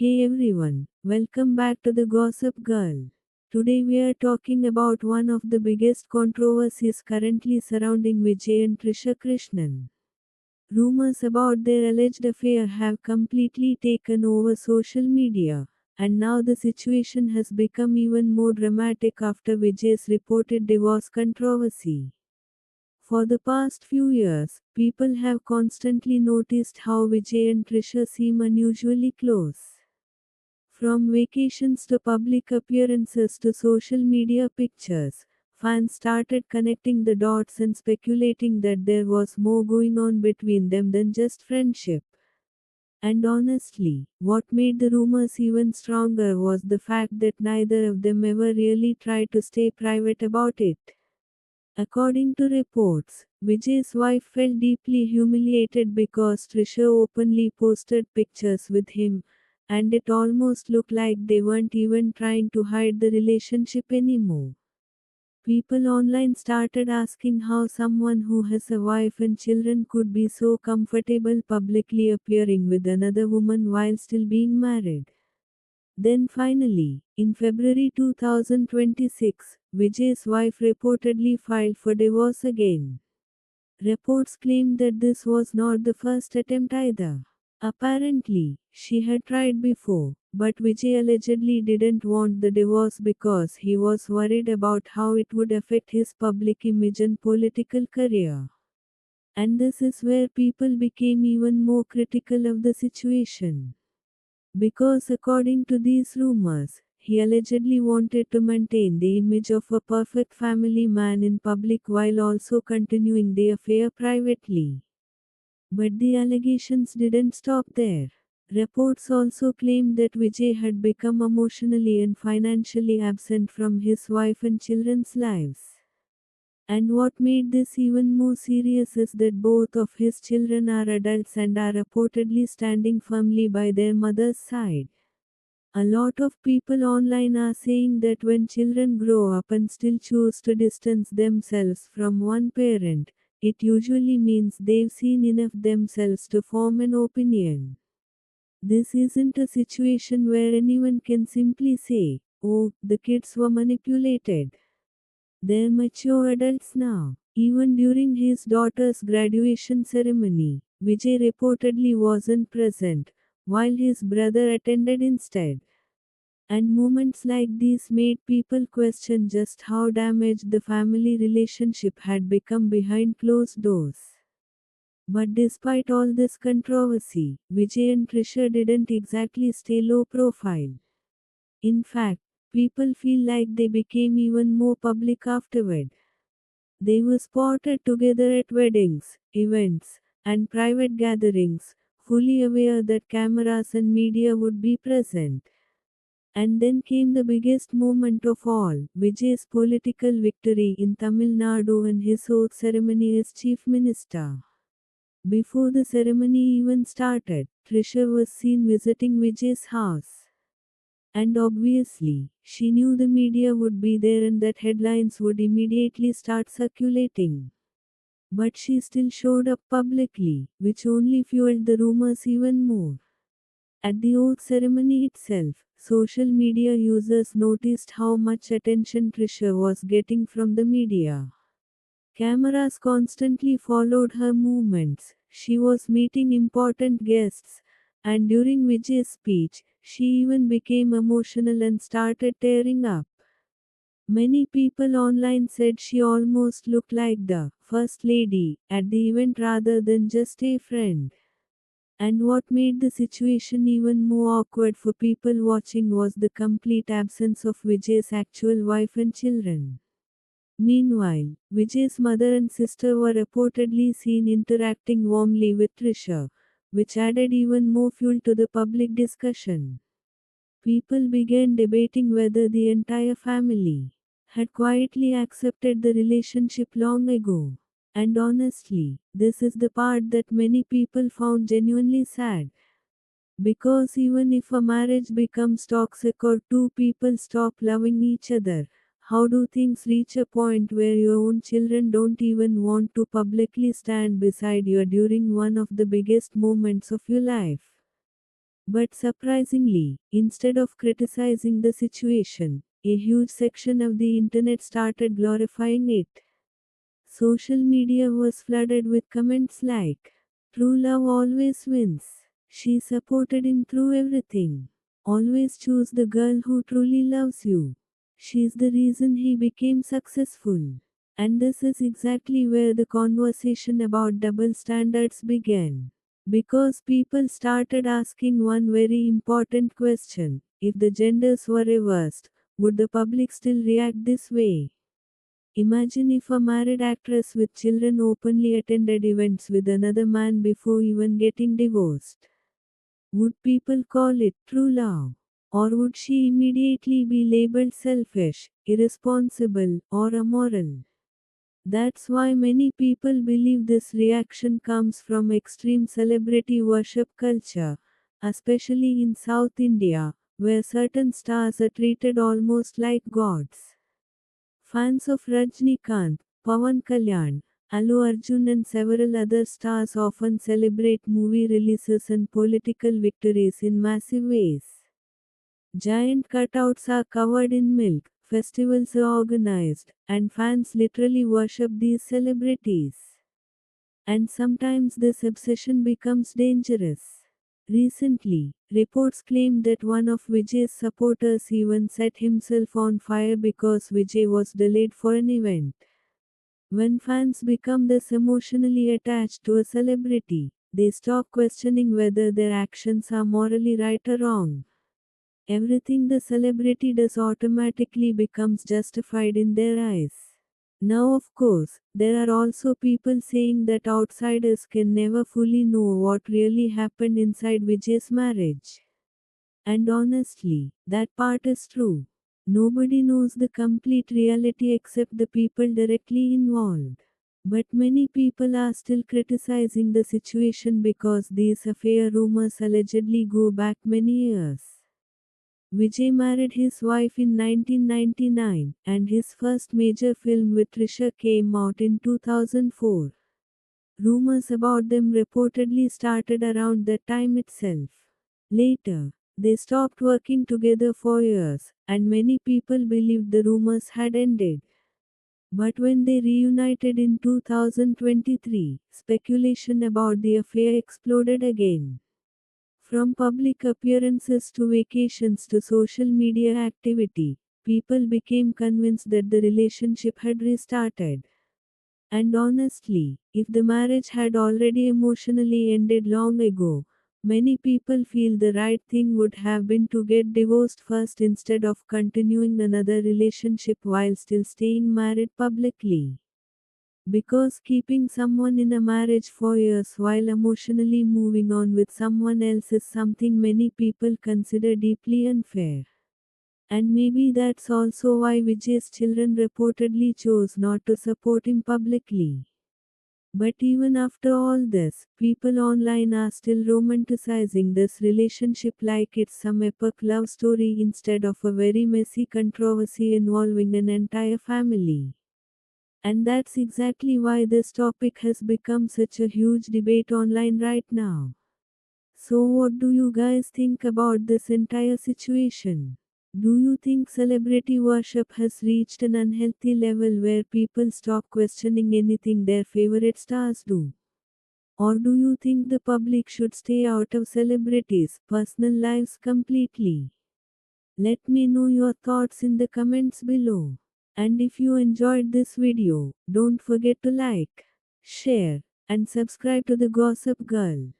Hey everyone, welcome back to the Gossip Girl. Today we are talking about one of the biggest controversies currently surrounding Vijay and Trisha Krishnan. Rumors about their alleged affair have completely taken over social media, and now the situation has become even more dramatic after Vijay's reported divorce controversy. For the past few years, people have constantly noticed how Vijay and Trisha seem unusually close. From vacations to public appearances to social media pictures, fans started connecting the dots and speculating that there was more going on between them than just friendship. And honestly, what made the rumors even stronger was the fact that neither of them ever really tried to stay private about it. According to reports, Vijay's wife felt deeply humiliated because Trisha openly posted pictures with him, and it almost looked like they weren't even trying to hide the relationship anymore. People online started asking how someone who has a wife and children could be so comfortable publicly appearing with another woman while still being married. Then finally, in February 2026, Vijay's wife reportedly filed for divorce again. Reports claimed that this was not the first attempt either. Apparently, she had tried before, but Vijay allegedly didn't want the divorce because he was worried about how it would affect his public image and political career. And this is where people became even more critical of the situation. Because according to these rumors, he allegedly wanted to maintain the image of a perfect family man in public while also continuing the affair privately. But the allegations didn't stop there. Reports also claimed that Vijay had become emotionally and financially absent from his wife and children's lives. And what made this even more serious is that both of his children are adults and are reportedly standing firmly by their mother's side. A lot of people online are saying that when children grow up and still choose to distance themselves from one parent, it usually means they've seen enough themselves to form an opinion. This isn't a situation where anyone can simply say, oh, the kids were manipulated. They're mature adults now. Even during his daughter's graduation ceremony, Vijay reportedly wasn't present, while his brother attended instead. And moments like these made people question just how damaged the family relationship had become behind closed doors. But despite all this controversy, Vijay and Trisha didn't exactly stay low profile. In fact, people feel like they became even more public afterward. They were spotted together at weddings, events, and private gatherings, fully aware that cameras and media would be present. And then came the biggest moment of all, Vijay's political victory in Tamil Nadu and his oath ceremony as chief minister. Before the ceremony even started, Trisha was seen visiting Vijay's house. And obviously, she knew the media would be there and that headlines would immediately start circulating. But she still showed up publicly, which only fueled the rumors even more. At the oath ceremony itself, social media users noticed how much attention Trisha was getting from the media. Cameras constantly followed her movements, she was meeting important guests, and during Vijay's speech, she even became emotional and started tearing up. Many people online said she almost looked like the First Lady at the event rather than just a friend. And what made the situation even more awkward for people watching was the complete absence of Vijay's actual wife and children. Meanwhile, Vijay's mother and sister were reportedly seen interacting warmly with Trisha, which added even more fuel to the public discussion. People began debating whether the entire family had quietly accepted the relationship long ago. And honestly, this is the part that many people found genuinely sad. Because even if a marriage becomes toxic or two people stop loving each other, how do things reach a point where your own children don't even want to publicly stand beside you during one of the biggest moments of your life? But surprisingly, instead of criticizing the situation, a huge section of the internet started glorifying it. Social media was flooded with comments like, "True love always wins. She supported him through everything. Always choose the girl who truly loves you. She's the reason he became successful." And this is exactly where the conversation about double standards began. Because people started asking one very important question: if the genders were reversed, would the public still react this way? Imagine if a married actress with children openly attended events with another man before even getting divorced. Would people call it true love? Or would she immediately be labeled selfish, irresponsible, or immoral? That's why many people believe this reaction comes from extreme celebrity worship culture, especially in South India, where certain stars are treated almost like gods. Fans of Rajinikanth, Pawan Kalyan, Allu Arjun and several other stars often celebrate movie releases and political victories in massive ways. Giant cutouts are covered in milk, festivals are organized, and fans literally worship these celebrities. And sometimes this obsession becomes dangerous. Recently, reports claimed that one of Vijay's supporters even set himself on fire because Vijay was delayed for an event. When fans become this emotionally attached to a celebrity, they stop questioning whether their actions are morally right or wrong. Everything the celebrity does automatically becomes justified in their eyes. Now, of course, there are also people saying that outsiders can never fully know what really happened inside Vijay's marriage. And honestly, that part is true. Nobody knows the complete reality except the people directly involved. But many people are still criticizing the situation because these affair rumors allegedly go back many years. Vijay married his wife in 1999, and his first major film with Trisha came out in 2004. Rumors about them reportedly started around that time itself. Later, they stopped working together for years, and many people believed the rumors had ended. But when they reunited in 2023, speculation about the affair exploded again. From public appearances to vacations to social media activity, people became convinced that the relationship had restarted. And honestly, if the marriage had already emotionally ended long ago, many people feel the right thing would have been to get divorced first instead of continuing another relationship while still staying married publicly. Because keeping someone in a marriage for years while emotionally moving on with someone else is something many people consider deeply unfair. And maybe that's also why Vijay's children reportedly chose not to support him publicly. But even after all this, people online are still romanticizing this relationship like it's some epic love story instead of a very messy controversy involving an entire family. And that's exactly why this topic has become such a huge debate online right now. So, what do you guys think about this entire situation? Do you think celebrity worship has reached an unhealthy level where people stop questioning anything their favorite stars do? Or do you think the public should stay out of celebrities' personal lives completely? Let me know your thoughts in the comments below. And if you enjoyed this video, don't forget to like, share, and subscribe to the Gossip Girl.